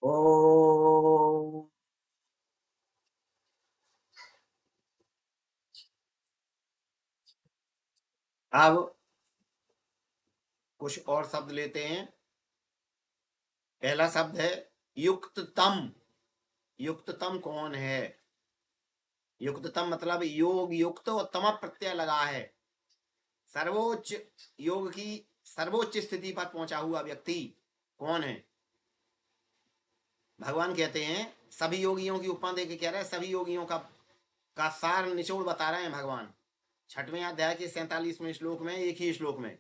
ओ अब कुछ और शब्द लेते हैं। पहला शब्द है युक्ततम। युक्ततम कौन है? युक्ततम मतलब योग युक्त और तम प्रत्यय लगा है। सर्वोच्च योग की सर्वोच्च स्थिति पर पहुंचा हुआ व्यक्ति कौन है? भगवान कहते हैं, सभी योगियों की उपमा देके कह रहे हैं, सभी योगियों का सार निचोड़ बता रहे हैं भगवान। 6वें अध्याय के 47वें श्लोक में, एक ही श्लोक में,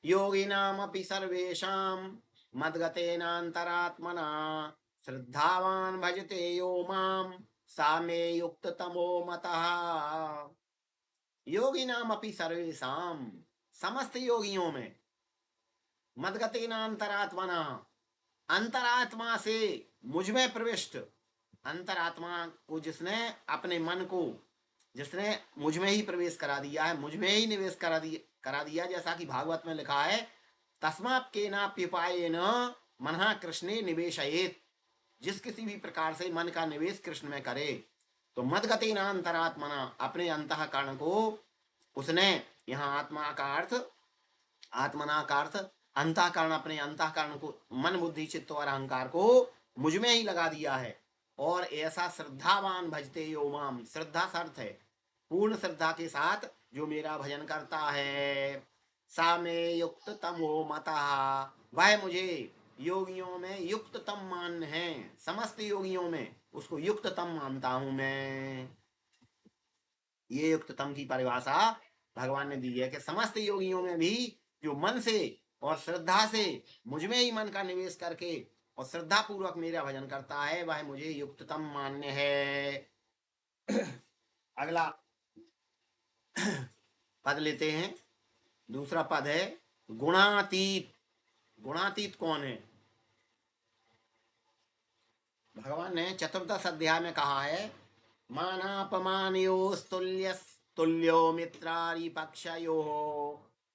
योगिनामपि सर्वेषां मद्गतेनान्तरात्मना श्रद्धावान भजते यो माम सा मे युक्ततमो मतः। योगिनामपि सर्वेषां, समस्त योगियों में, मद्गतेनान्तरात्मना, अंतरात्मा से मुझ में प्रविष्ट, अंतरात्मा को जिसने अपने मन को जिसने मुझ में ही प्रवेश करा दिया है, मुझ में ही निवेश करा दिया, जैसा कि भागवत में लिखा है, तस्मात् केनाप्युपायेन मनः कृष्णे निवेशयेत्। जिस किसी भी प्रकार से मन का निवेश कृष्ण में करे, तो मदगतेन अंतरात्मना, अपने अंतःकरण को उसने, यहाँ आत्मा का अर्थ, आत्मना का अर्थ अंतःकरण, अपने अंतःकरण को, मन बुद्धि चित्त और अहंकार को मुझ में ही लगा दिया है। और ऐसा श्रद्धावान भजते यो माम, श्रद्धा सर्थ है, पूर्ण श्रद्धा के साथ जो मेरा भजन करता है, सा में युक्त तमो मतः, वह मुझे योगियों में युक्ततम मान है। समस्त योगियों में उसको युक्ततम मानता हूं मैं। ये युक्ततम की परिभाषा भगवान ने दी है कि समस्त योगियों में भी जो मन से और श्रद्धा से मुझ में ही मन का निवेश करके और श्रद्धा पूर्वक मेरा भजन करता है, वह मुझे युक्ततम मान्य है। अगला पद लेते हैं। दूसरा पद है गुणातीत। गुणातीत कौन है? भगवान ने चतुर्दश अध्याय में कहा है, मानापमानयोस्तुल्य तुल्यो मित्रारिपक्षयो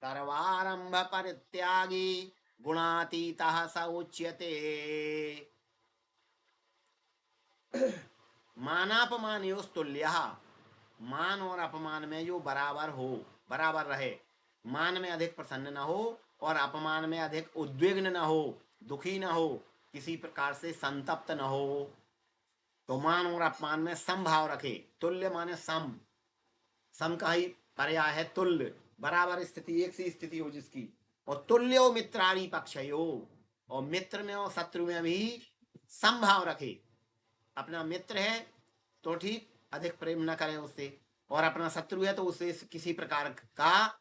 सर्वारंभ परित्यागी गुणातीतः स उच्यते। मानापमानयोस्तुल्य, मान और अपमान में जो बराबर हो, बराबर रहे, मान में अधिक प्रसन्न न हो और अपमान में अधिक उद्विग्न न हो, दुखी न हो, किसी प्रकार से संतप्त न हो, तो मान और अपमान में समभाव रखे। तुल्य माने सम, सम का ही पर्याय है तुल्य, बराबर स्थिति, एक सी स्थिति हो जिसकी। और तुल्यो मित्रारी पक्षयो, और मित्र में और शत्रु में भी समभाव रखे। अपना मित्र है तो ठीक, अधिक प्रेम न करें उससे, और अपना शत्रु है तो उससे किसी प्रकार का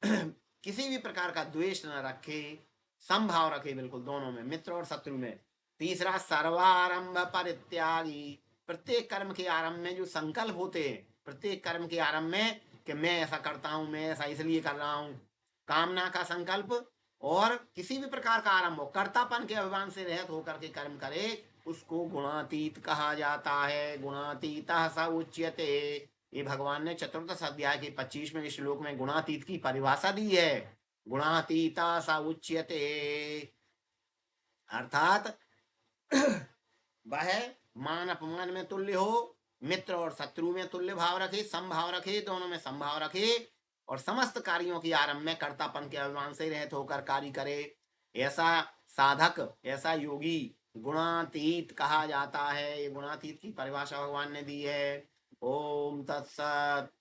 किसी भी प्रकार का द्वेष न रखे, समभाव रखे बिल्कुल दोनों में, मित्र और शत्रु में। तीसरा सर्वारंभ परित्यागी, प्रत्येक कर्म के आरंभ में जो संकल्प होते हैं, प्रत्येक कर्म के आरंभ में कि मैं ऐसा करता हूं, मैं ऐसा इसलिए कर रहा हूं, कामना का संकल्प, और किसी भी प्रकार का आरंभ हो, कर्तापन के अभिमान से रहित होकर के कर्म करे, उसको गुणातीत कहा जाता है। गुणातीतः स उच्यते। ये भगवान ने चतुर्दश अध्याय के 25वें श्लोक में गुणातीत की परिभाषा दी है। गुणातीता स उच्यते, अर्थात वह मान अपमान में तुल्य हो, मित्र और शत्रु में तुल्य भाव रखे, समभाव रखे, दोनों में समभाव रखे, और समस्त कार्यों की आरंभ में कर्तापन के अभिमान से रहित होकर कार्य करे। ऐसा साधक, ऐसा योगी गुणातीत कहा जाता है। ये गुणातीत की परिभाषा भगवान ने दी है। ओम तत्सत।